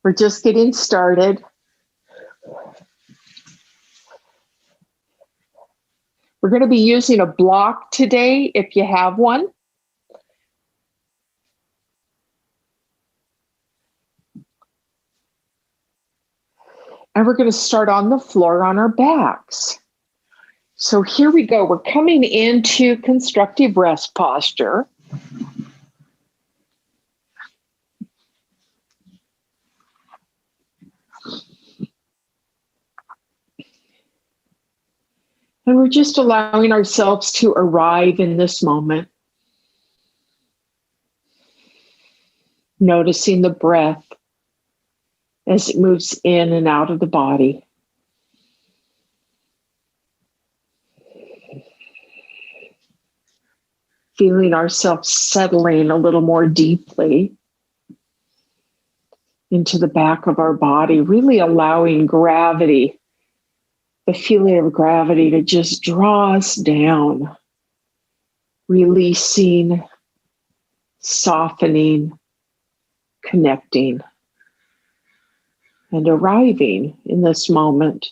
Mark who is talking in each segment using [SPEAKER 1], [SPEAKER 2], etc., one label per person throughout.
[SPEAKER 1] We're just getting started. We're going to be using a block today if you have one. And we're going to start on the floor on our backs. So here we go. We're coming into constructive rest posture. And we're just allowing ourselves to arrive in this moment. Noticing the breath as it moves in and out of the body. Feeling ourselves settling a little more deeply into the back of our body, really allowing gravity, the feeling of gravity to just draw us down, releasing, softening, connecting, and arriving in this moment.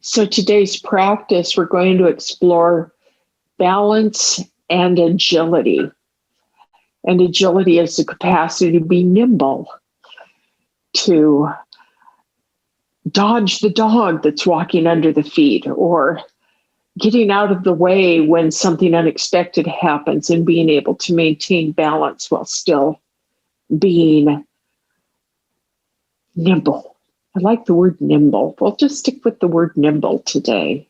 [SPEAKER 1] So today's practice, we're going to explore balance and agility. And agility is the capacity to be nimble, to dodge the dog that's walking under the feet, or getting out of the way when something unexpected happens and being able to maintain balance while still being nimble. I like the word nimble. We'll just stick with the word nimble today.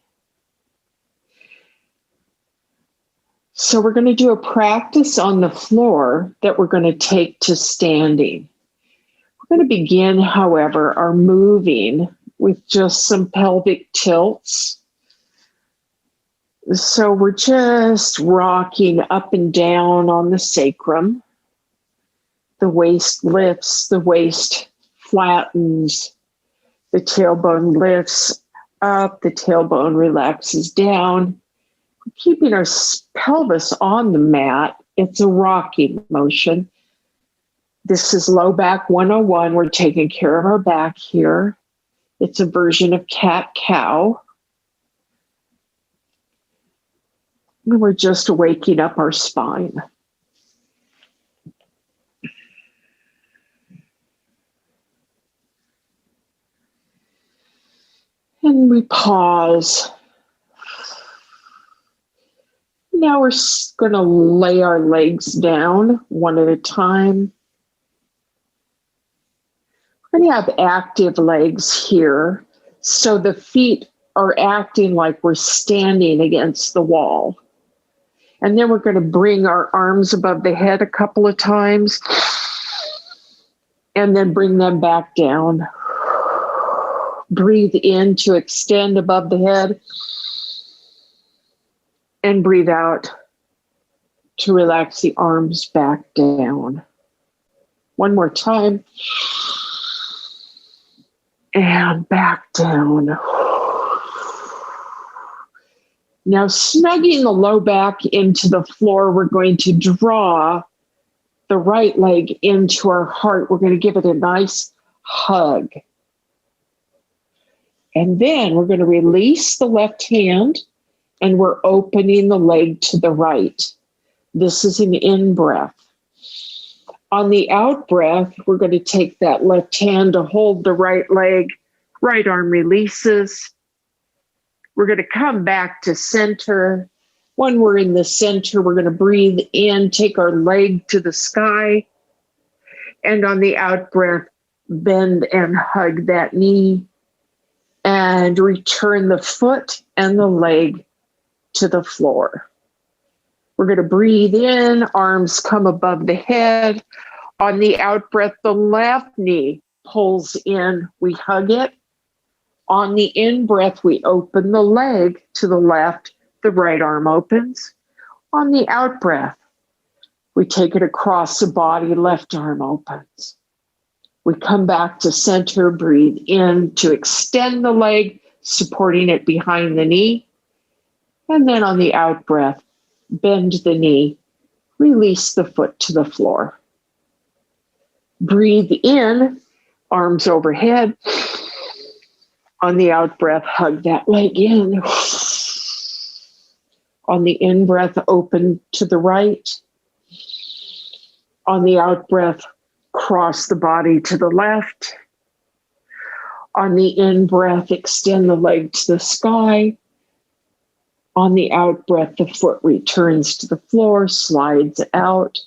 [SPEAKER 1] So we're going to do a practice on the floor that we're going to take to standing. We're going to begin, however, our moving with just some pelvic tilts. So we're just rocking up and down on the sacrum. The waist lifts, the waist flattens, the tailbone lifts up, the tailbone relaxes down. Keeping our pelvis on the mat, it's a rocking motion. This is low back 101. We're taking care of our back here. It's a version of cat-cow. And we're just waking up our spine. And we pause. Now we're going to lay our legs down one at a time. We're going to have active legs here. So the feet are acting like we're standing against the wall. And then we're going to bring our arms above the head a couple of times. And then bring them back down. Breathe in to extend above the head. And breathe out to relax the arms back down. One more time. And back down. Now, snugging the low back into the floor, we're going to draw the right leg into our heart. We're going to give it a nice hug. And then we're going to release the left hand, and we're opening the leg to the right. This is an in-breath. On the out-breath, we're going to take that left hand to hold the right leg. Right arm releases. We're going to come back to center. When we're in the center, we're going to breathe in, take our leg to the sky. And on the out-breath, bend and hug that knee. And return the foot and the leg to the floor. We're going to breathe in, arms come above the head. On the out breath, the left knee pulls in, we hug it. On the in breath, we open the leg to the left, the right arm opens. On the out breath, we take it across the body, left arm opens. We come back to center, breathe in to extend the leg supporting it behind the knee. And then on the out breath, bend the knee, release the foot to the floor. Breathe in, arms overhead. On the out breath, hug that leg in. On the in breath, open to the right. On the out breath, cross the body to the left. On the in breath, extend the leg to the sky. On the out breath, the foot returns to the floor, slides out.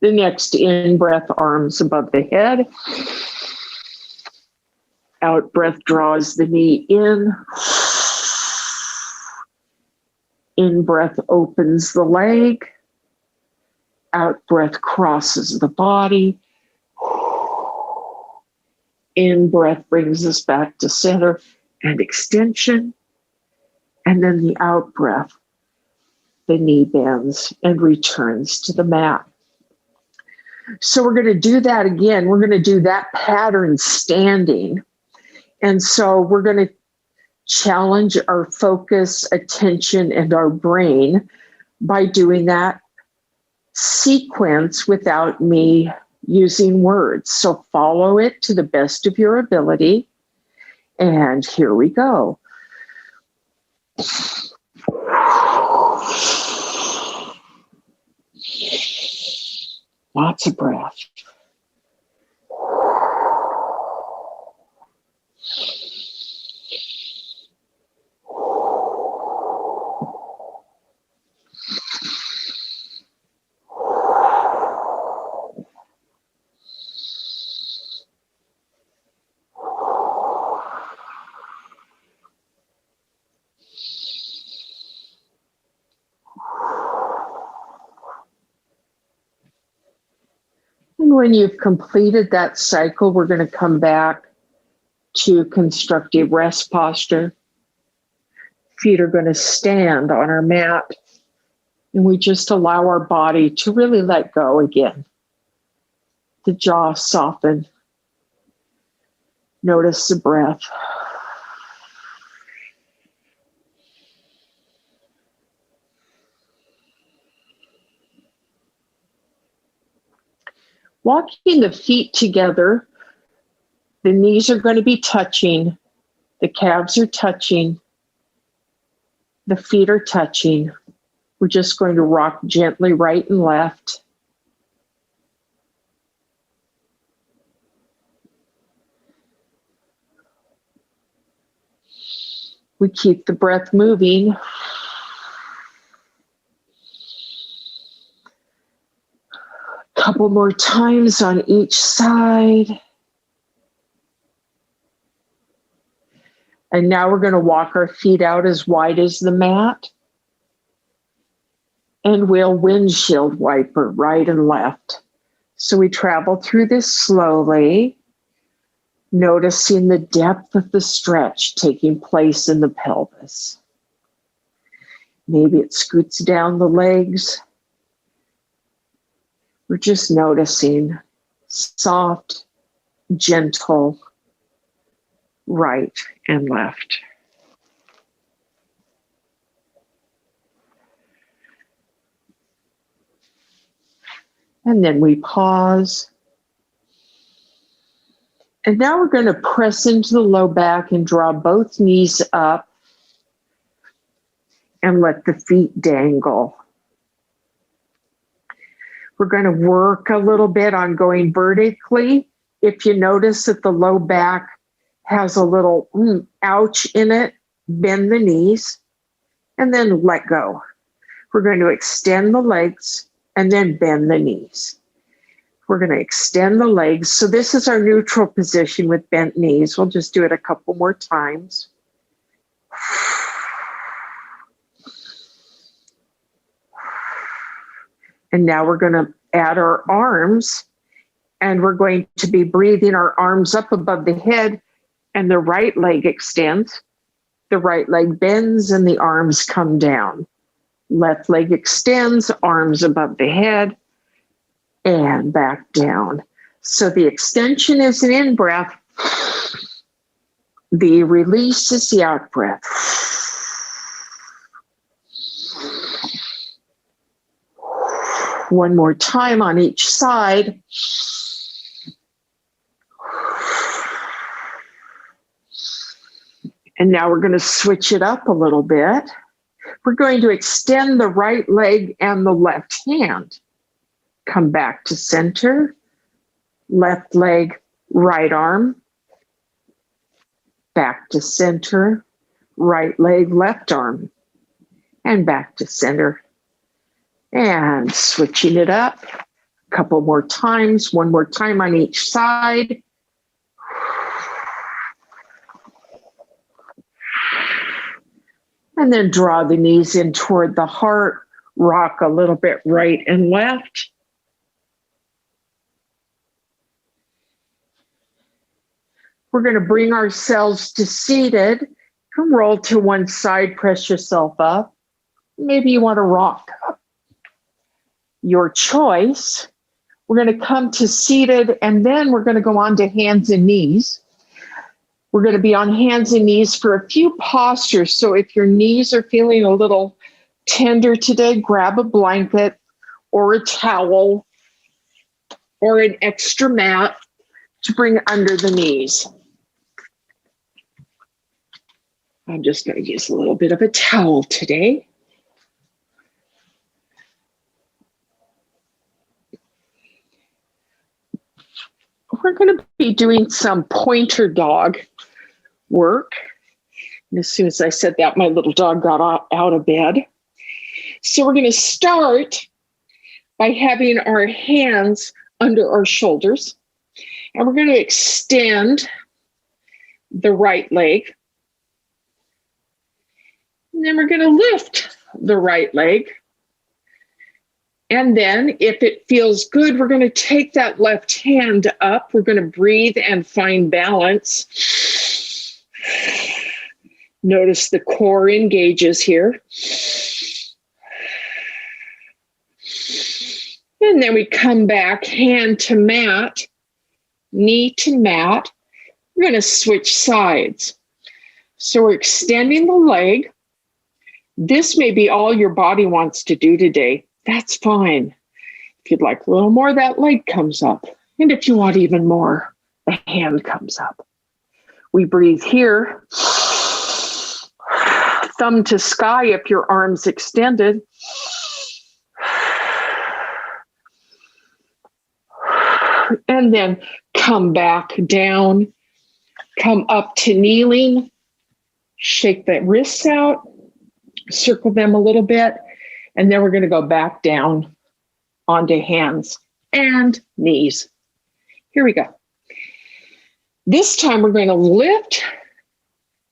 [SPEAKER 1] The next in breath, arms above the head. Out breath draws the knee in. In breath opens the leg. Out breath crosses the body. In breath brings us back to center and extension. And then the out breath, the knee bends and returns to the mat. So we're going to do that again. We're going to do that pattern standing. And so we're going to challenge our focus, attention, and our brain by doing that sequence without me using words. So follow it to the best of your ability. And here we go. Lots of breath. And when you've completed that cycle, we're going to come back to constructive rest posture. Feet are going to stand on our mat, and we just allow our body to really let go again. The jaw soften. Notice the breath. Walking the feet together, the knees are going to be touching, the calves are touching, the feet are touching. We're just going to rock gently right and left. We keep the breath moving. Couple more times on each side. And now we're going to walk our feet out as wide as the mat. And we'll windshield wiper right and left. So we travel through this slowly, noticing the depth of the stretch taking place in the pelvis. Maybe it scoots down the legs. We're just noticing soft, gentle, right and left. And then we pause. And now we're going to press into the low back and draw both knees up and let the feet dangle. We're going to work a little bit on going vertically. If you notice that the low back has a little ouch in it, bend the knees and then let go. We're going to extend the legs and then bend the knees. We're going to extend the legs. So this is our neutral position with bent knees. We'll just do it a couple more times. And now we're going to add our arms, and we're going to be breathing our arms up above the head, and the right leg extends, the right leg bends, and the arms come down. Left leg extends, arms above the head, and back down. So the extension is an in-breath. The release is the out breath. One more time on each side. And now we're going to switch it up a little bit. We're going to extend the right leg and the left hand. Come back to center. Left leg, right arm. Back to center. Right leg, left arm. And back to center. And switching it up a couple more times. One more time on each side. And then draw the knees in toward the heart. Rock a little bit right and left. We're going to bring ourselves to seated. Come roll to one side, press yourself up. Maybe you want to rock. Your choice. We're going to come to seated, and then we're going to go on to hands and knees. We're going to be on hands and knees for a few postures. So if your knees are feeling a little tender today, grab a blanket or a towel or an extra mat to bring under the knees. I'm just going to use a little bit of a towel today. We're going to be doing some pointer dog work. And as soon as I said that, my little dog got out of bed. So we're going to start by having our hands under our shoulders. And we're going to extend the right leg. And then we're going to lift the right leg. And then if it feels good, we're going to take that left hand up. We're going to breathe and find balance. Notice the core engages here. And then we come back, hand to mat, knee to mat. We're going to switch sides. So we're extending the leg. This may be all your body wants to do today. That's fine. If you'd like a little more, that leg comes up. And if you want even more, the hand comes up. We breathe here. Thumb to sky if your arm's extended. And then come back down. Come up to kneeling. Shake the wrists out. Circle them a little bit. And then we're going to go back down onto hands and knees. Here we go. This time we're going to lift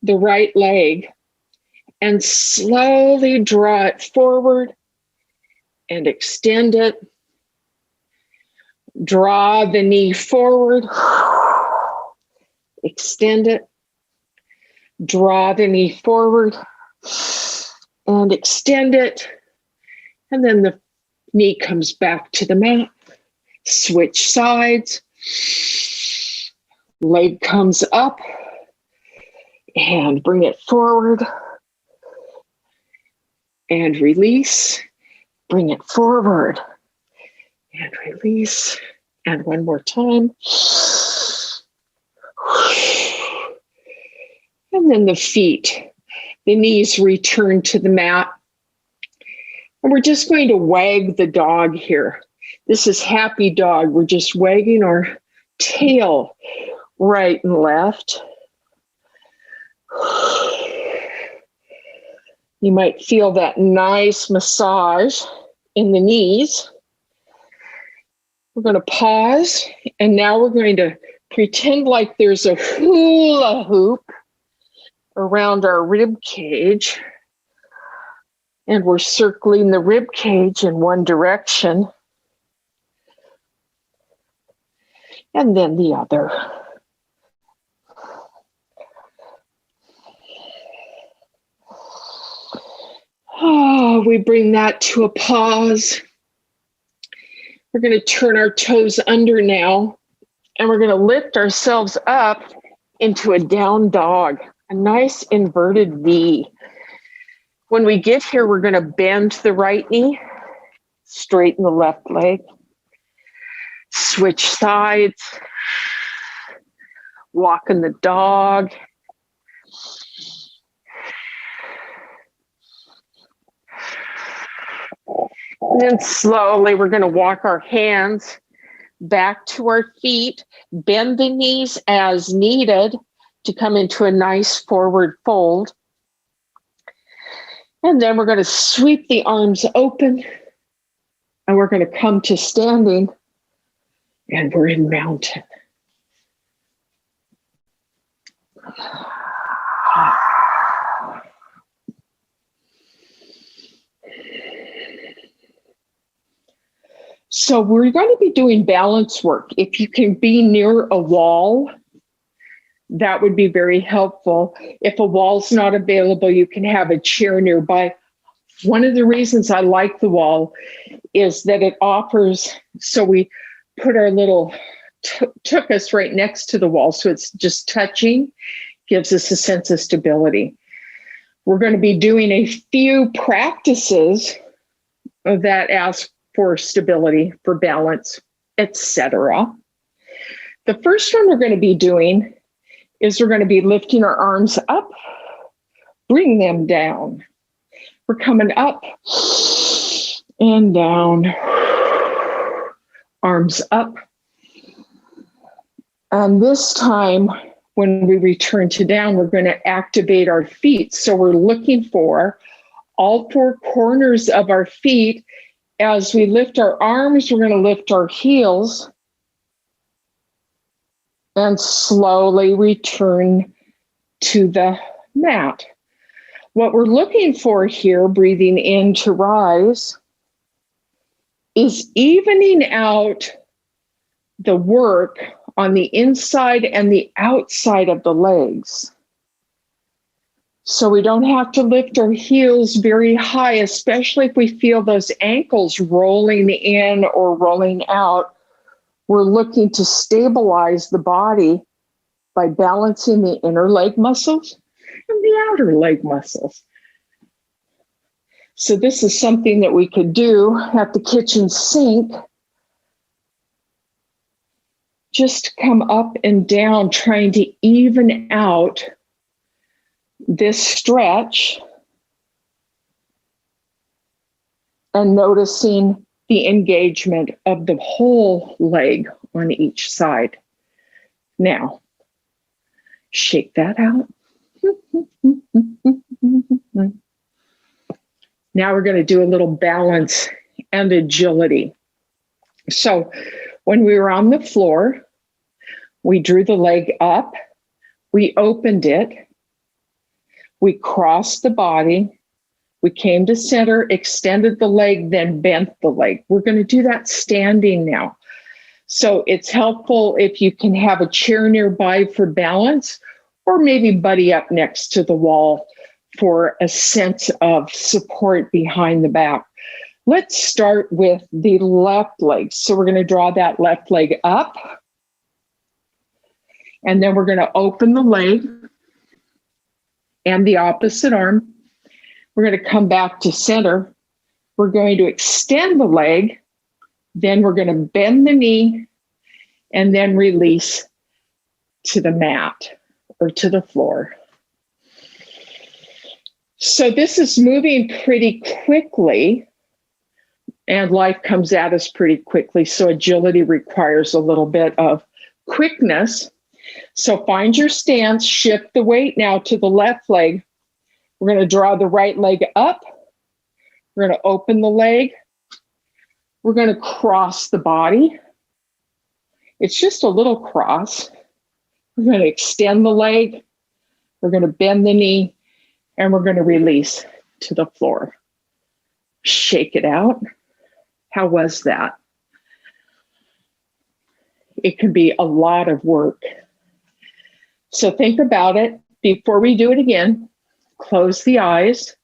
[SPEAKER 1] the right leg and slowly draw it forward and extend it. Draw the knee forward, extend it. Draw the knee forward and extend it. And then the knee comes back to the mat. Switch sides. Leg comes up and bring it forward. And release. Bring it forward. And release. And one more time. And then the feet. The knees return to the mat. And we're just going to wag the dog here. This is happy dog. We're just wagging our tail right and left. You might feel that nice massage in the knees. We're going to pause, and now we're going to pretend like there's a hula hoop around our rib cage. And we're circling the rib cage in one direction. And then the other. Oh, we bring that to a pause. We're going to turn our toes under now. And we're going to lift ourselves up into a down dog, a nice inverted V. When we get here, we're going to bend the right knee, straighten the left leg, switch sides, walking the dog. And then slowly we're going to walk our hands back to our feet, bend the knees as needed to come into a nice forward fold. And then we're going to sweep the arms open and we're going to come to standing and we're in mountain. So we're going to be doing balance work. If you can be near a wall, that would be very helpful. If a wall's not available, you can have a chair nearby. One of the reasons I like the wall is that it offers, so we put our little took us right next to the wall, so it's just touching, gives us a sense of stability. We're going to be doing a few practices that ask for stability, for balance, etc. The first one we're going to be doing is we're going to be lifting our arms up, bring them down. We're coming up and down, arms up. And this time, when we return to down, we're going to activate our feet. So we're looking for all four corners of our feet. As we lift our arms, we're going to lift our heels and slowly return to the mat. What we're looking for here, breathing in to rise, is evening out the work on the inside and the outside of the legs. So we don't have to lift our heels very high, especially if we feel those ankles rolling in or rolling out. We're looking to stabilize the body by balancing the inner leg muscles and the outer leg muscles. So this is something that we could do at the kitchen sink. Just come up and down, trying to even out this stretch and noticing the engagement of the whole leg on each side. Now, shake that out. Now we're going to do a little balance and agility. So when we were on the floor, we drew the leg up, we opened it, we crossed the body, we came to center, extended the leg, then bent the leg. We're going to do that standing now. So it's helpful if you can have a chair nearby for balance, or maybe buddy up next to the wall for a sense of support behind the back. Let's start with the left leg. So we're going to draw that left leg up, and then we're going to open the leg and the opposite arm. We're going to come back to center. We're going to extend the leg, then we're going to bend the knee, and then release to the mat or to the floor. So this is moving pretty quickly, and life comes at us pretty quickly. So agility requires a little bit of quickness. So find your stance, shift the weight now to the left leg. We're going to draw the right leg up. We're going to open the leg. We're going to cross the body. It's just a little cross. We're going to extend the leg. We're going to bend the knee, and we're going to release to the floor. Shake it out. How was that? It can be a lot of work. So think about it. Before we do it again, close the eyes.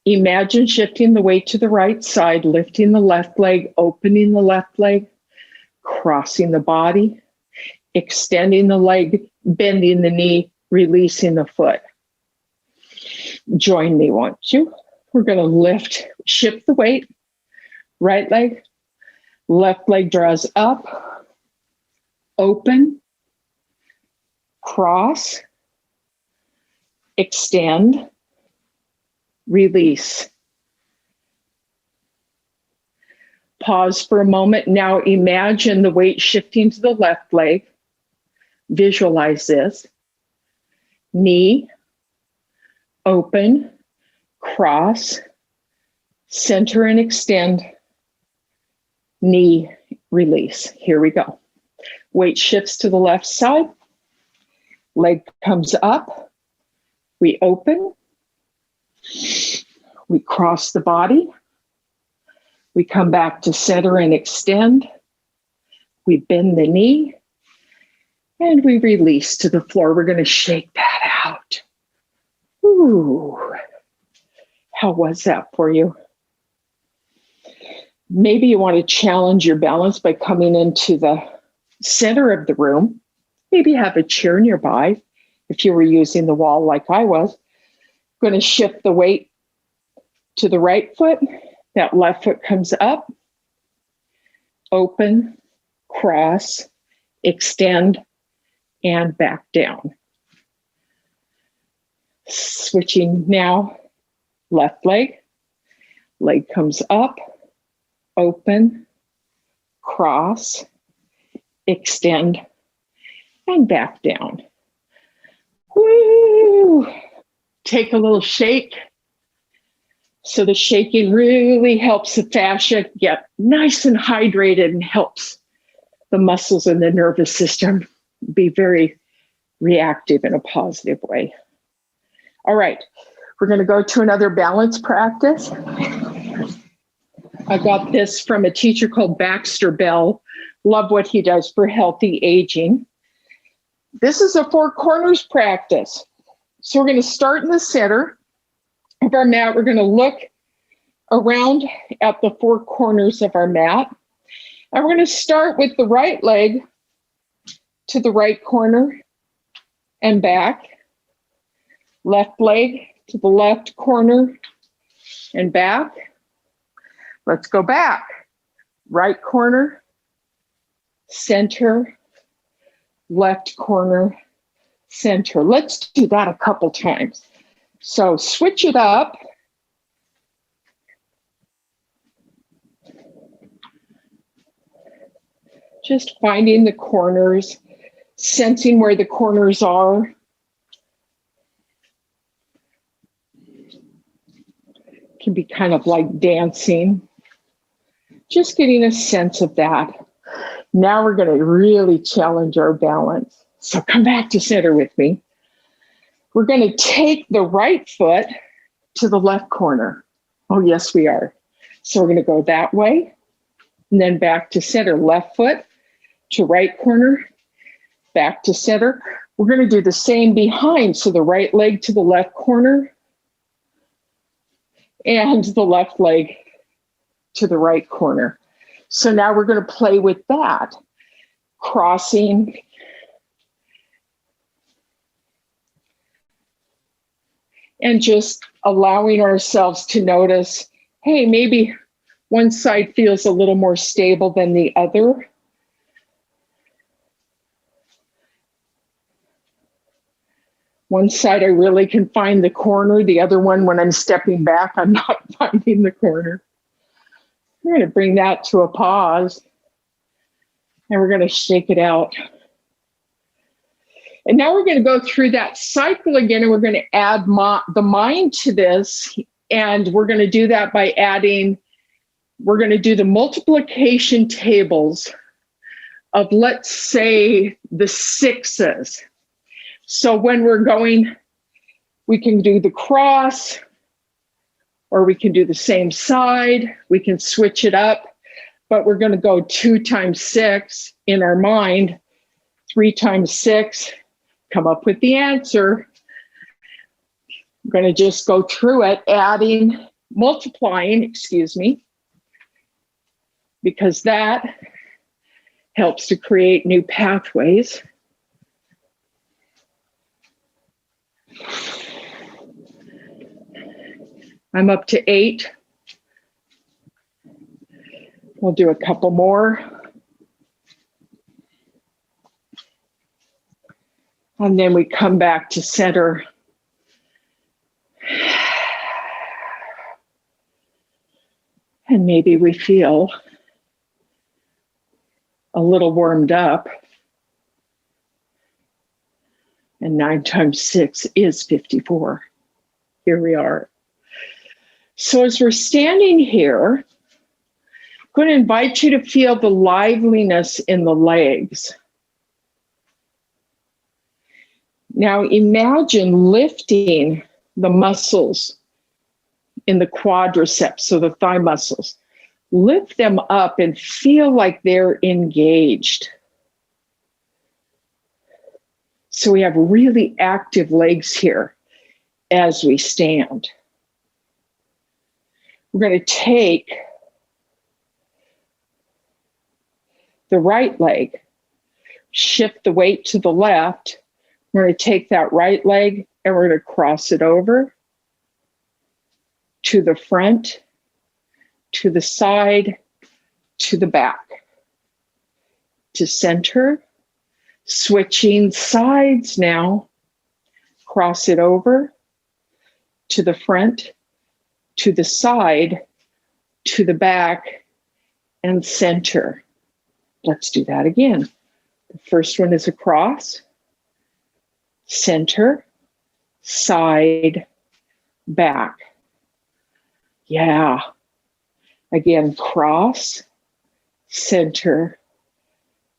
[SPEAKER 1] Imagine shifting the weight to the right side, lifting the left leg, opening the left leg, crossing the body, extending the leg, bending the knee, releasing the foot. Join me, won't you? We're going to lift, shift the weight, right leg, left leg draws up, open, cross, extend, release. Pause for a moment. Now imagine the weight shifting to the left leg. Visualize this. Knee, open, cross, center and extend, knee, release. Here we go. Weight shifts to the left side. Leg comes up. We open. We cross the body. We come back to center and extend. We bend the knee. And we release to the floor. We're going to shake that out. Ooh. How was that for you? Maybe you want to challenge your balance by coming into the center of the room. Maybe have a chair nearby if you were using the wall like I was. Going to shift the weight to the right foot. That left foot comes up, open, cross, extend, and back down. Switching now, left leg. Leg comes up, open, cross, extend, and back down. Woo! Take a little shake. So the shaking really helps the fascia get nice and hydrated and helps the muscles in the nervous system be very reactive in a positive way. All right, we're going to go to another balance practice. I got this from a teacher called Baxter Bell. Love what he does for healthy aging. This is a four corners practice. So we're going to start in the center of our mat. We're going to look around at the four corners of our mat. And we're going to start with the right leg to the right corner and back. Left leg to the left corner and back. Let's go back. Right corner, center, left corner, center. Let's do that a couple times. So switch it up. Just finding the corners, sensing where the corners are. Can be kind of like dancing. Just getting a sense of that. Now we're going to really challenge our balance. So come back to center with me. We're going to take the right foot to the left corner. Oh, yes, we are. So we're going to go that way and then back to center. Left foot to right corner, back to center. We're going to do the same behind. So the right leg to the left corner and the left leg to the right corner. So now we're going to play with that. Crossing. And just allowing ourselves to notice, hey, maybe one side feels a little more stable than the other. One side I really can find the corner. The other one, when I'm stepping back, I'm not finding the corner. We're going to bring that to a pause. And we're going to shake it out. And now we're going to go through that cycle again, and we're going to add the mind to this. And we're going to do that by adding, we're going to do the multiplication tables of, let's say, the sixes. So when we're going, we can do the cross, or we can do the same side. We can switch it up, but we're going to go 2 times 6 in our mind, 3 times 6. Come up with the answer. I'm going to just go through it, multiplying, because that Helps to create new pathways. I'm up to 8. We'll do a couple more. And then we come back to center. And maybe we feel a little warmed up. And 9 times 6 is 54. Here we are. So as we're standing here, I'm going to invite you to feel the liveliness in the legs. Now imagine lifting the muscles in the quadriceps, so the thigh muscles. Lift them up and feel like they're engaged. So we have really active legs here as we stand. We're going to take the right leg, shift the weight to the left. We're going to take that right leg and we're going to cross it over to the front, to the side, to the back, to center, switching sides now. Cross it over to the front, to the side, to the back, and center. Let's do that again. The first one is across, center, side, back. Yeah. Again, cross, center,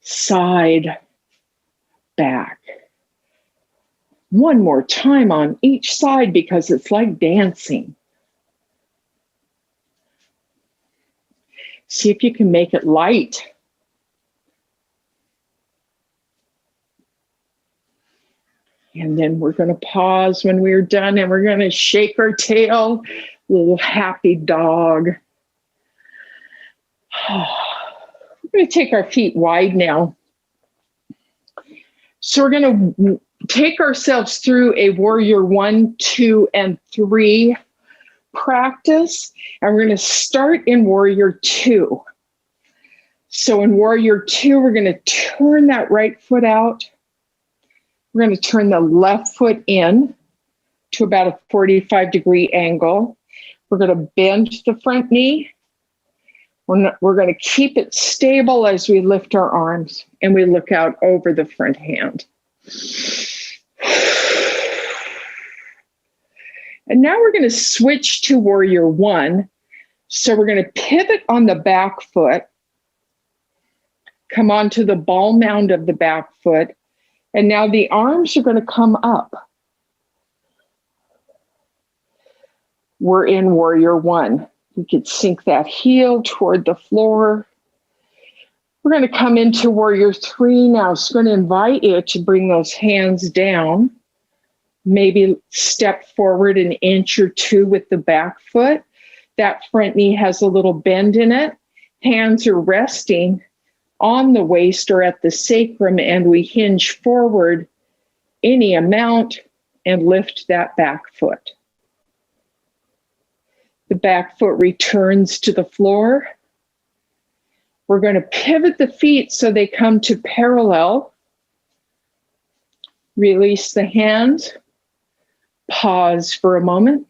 [SPEAKER 1] side, back. One more time on each side because it's like dancing. See if you can make it light. And then we're going to pause when we're done and we're going to shake our tail, little happy dog. We're going to take our feet wide now. So we're going to take ourselves through a warrior 1, 2, and 3 practice. And we're going to start in warrior 2. So in warrior 2, we're going to turn that right foot out. We're going to turn the left foot in to about a 45-degree angle. We're going to bend the front knee. We're going to keep it stable as we lift our arms and we look out over the front hand. And now we're going to switch to warrior 1. So we're going to pivot on the back foot, come onto the ball mound of the back foot, and now the arms are going to come up. We're in warrior 1. We could sink that heel toward the floor. We're going to come into warrior 3 now. So I'm going to invite you to bring those hands down. Maybe step forward an inch or 2 with the back foot. That front knee has a little bend in it. Hands are resting on the waist or at the sacrum, and we hinge forward any amount and lift that back foot. The back foot returns to the floor. We're going to pivot the feet so they come to parallel. Release the hands. Pause for a moment.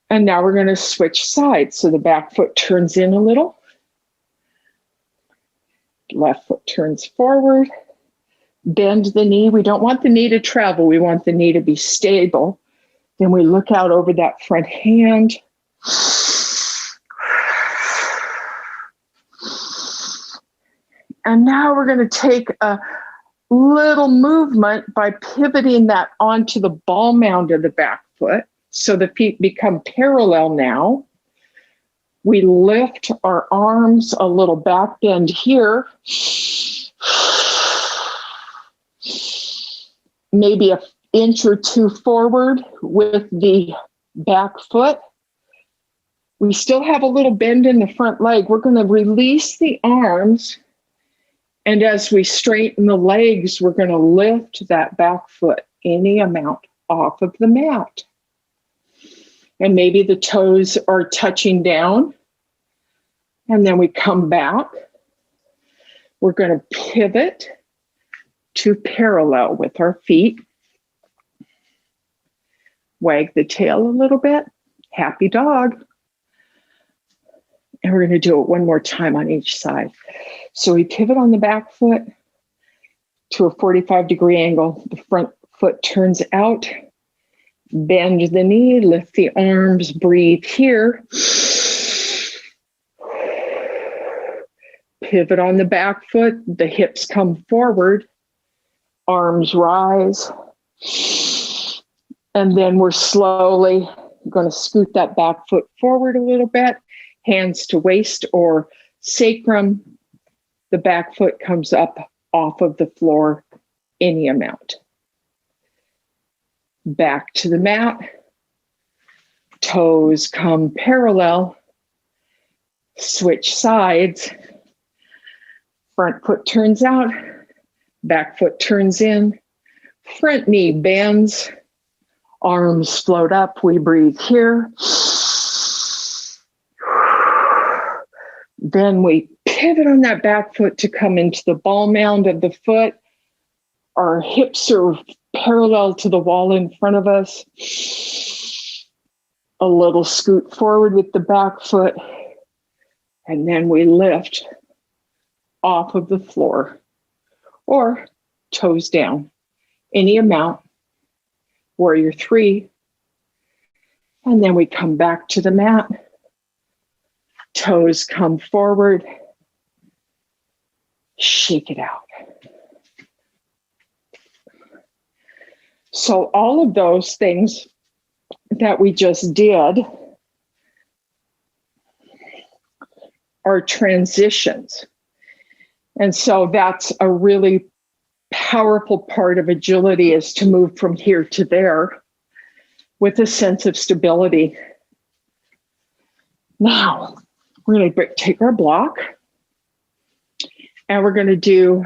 [SPEAKER 1] And now we're going to switch sides. So the back foot turns in a little. Left foot turns forward. Bend the knee. We don't want the knee to travel. We want the knee to be stable. Then we look out over that front hand. And now we're going to take a little movement by pivoting that onto the ball mound of the back foot. So the feet become parallel now. We lift our arms, a little back bend here. Maybe an inch or 2 forward with the back foot. We still have a little bend in the front leg. We're going to release the arms And as we straighten the legs, we're going to lift that back foot any amount off of the mat. And maybe the toes are touching down. And then we come back. We're going to pivot to parallel with our feet. Wag the tail a little bit. Happy dog. And we're going to do it one more time on each side. So we pivot on the back foot to a 45-degree angle. The front foot turns out. Bend the knee, lift the arms, breathe here. Pivot on the back foot, the hips come forward, arms rise. And then we're slowly going to scoot that back foot forward a little bit, hands to waist or sacrum. The back foot comes up off of the floor any amount. Back to the mat. Toes come parallel. Switch sides. Front foot turns out. Back foot turns in. Front knee bends. Arms float up. We breathe here. Then we pivot on that back foot to come into the ball mound of the foot. Our hips are parallel to the wall in front of us. A little scoot forward with the back foot. And then we lift off of the floor or toes down, any amount. Warrior 3. And then we come back to the mat. Toes come forward. Shake it out. So all of those things that we just did are transitions. And so that's a really powerful part of agility, is to move from here to there with a sense of stability. Now, we're going to take our block and we're going to do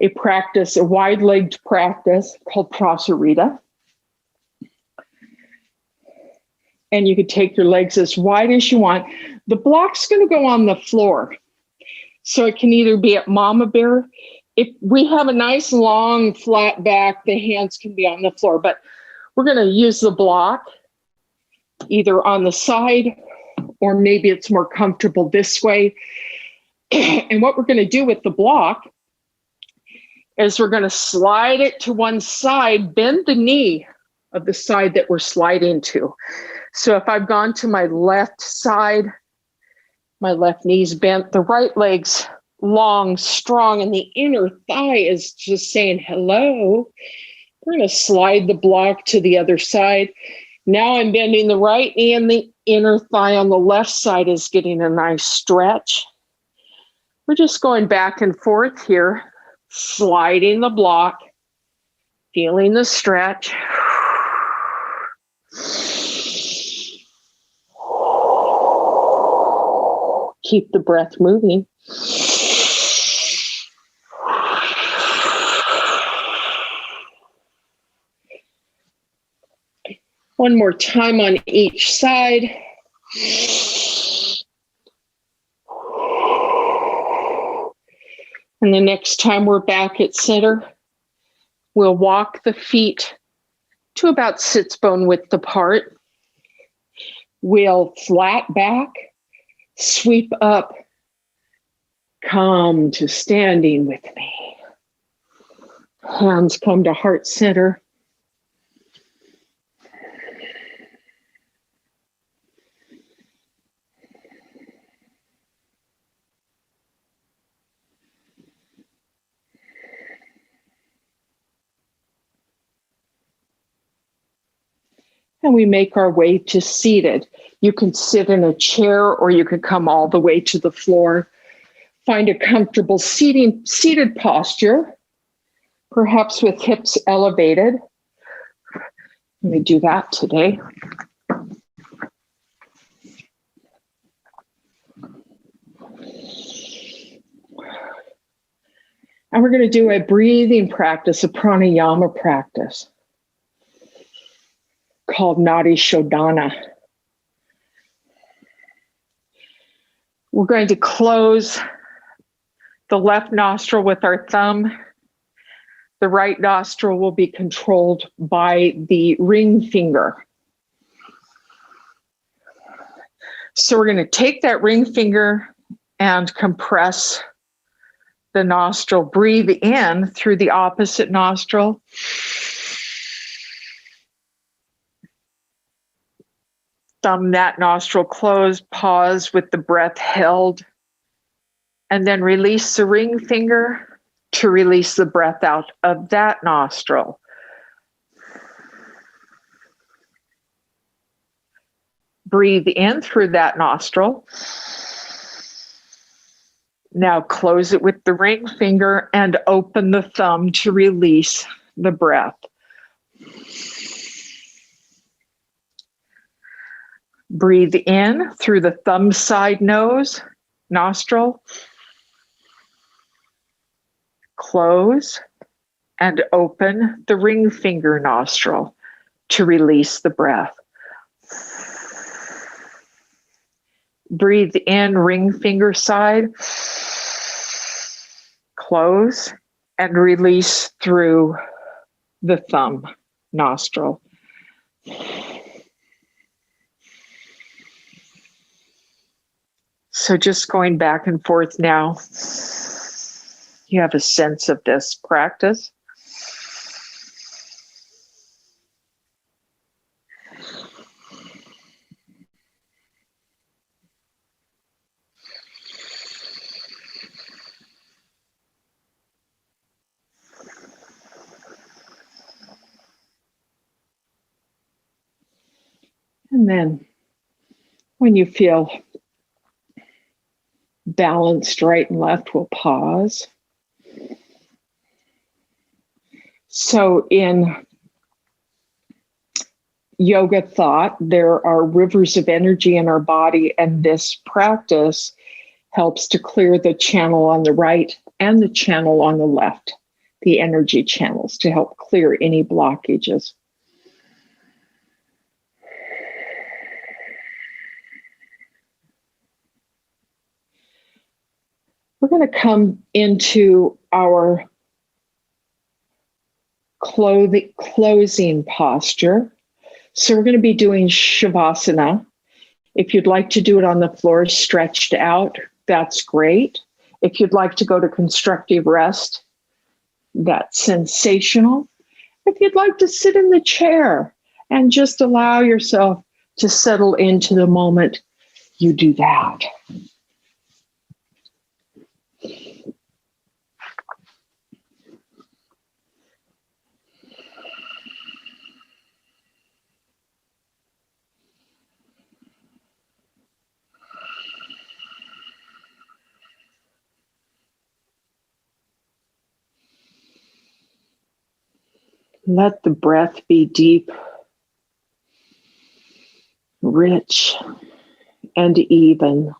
[SPEAKER 1] a practice, a wide-legged practice called Prasarita. And you could take your legs as wide as you want. The block's going to go on the floor. So it can either be at mama bear. If we have a nice long flat back, the hands can be on the floor, but we're going to use the block either on the side or maybe it's more comfortable this way. And what we're going to do with the block is we're going to slide it to one side, bend the knee of the side that we're sliding to. So if I've gone to my left side, my left knee's bent, the right leg's long, strong, and the inner thigh is just saying hello. We're going to slide the block to the other side. Now I'm bending the right knee and the inner thigh on the left side is getting a nice stretch. We're just going back and forth here, sliding the block, feeling the stretch. Keep the breath moving. One more time on each side. And the next time we're back at center, we'll walk the feet to about sits bone width apart. We'll flat back, sweep up, come to standing with me. Hands come to heart center. And we make our way to seated. You can sit in a chair or you could come all the way to the floor. Find a comfortable seated posture, perhaps with hips elevated. Let me do that today. And we're going to do a breathing practice, a pranayama practice called Nadi Shodana. We're going to close the left nostril with our thumb. The right nostril will be controlled by the ring finger. So we're going to take that ring finger and compress the nostril. Breathe in through the opposite nostril. Thumb that nostril closed, pause with the breath held, and then release the ring finger to release the breath out of that nostril. Breathe in through that nostril. Now close it with the ring finger and open the thumb to release the breath. Breathe in through the thumb side nose, nostril. Close and open the ring finger nostril to release the breath. Breathe in ring finger side. Close and release through the thumb nostril. So just going back and forth now. You have a sense of this practice. And then when you feel balanced right and left, we'll pause. So in yoga thought, there are rivers of energy in our body, and this practice helps to clear the channel on the right and the channel on the left, the energy channels, to help clear any blockages. We're going to come into our closing posture. So we're going to be doing Shavasana. If you'd like to do it on the floor stretched out, that's great. If you'd like to go to constructive rest, that's sensational. If you'd like to sit in the chair and just allow yourself to settle into the moment, you do that. Let the breath be deep, rich, and even.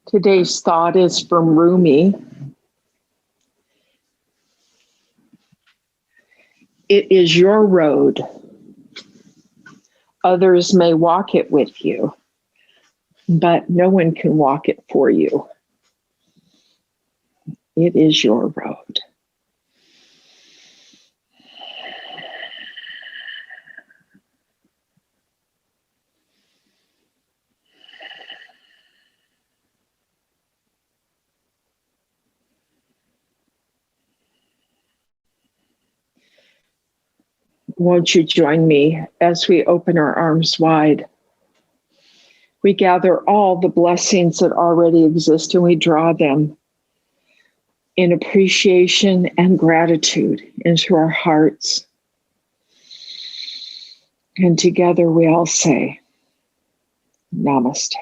[SPEAKER 1] Today's thought is from Rumi. It is your road. Others may walk it with you, but no one can walk it for you. It is your road. Won't you join me as we open our arms wide? We gather all the blessings that already exist and we draw them in appreciation and gratitude into our hearts. And together we all say, Namaste.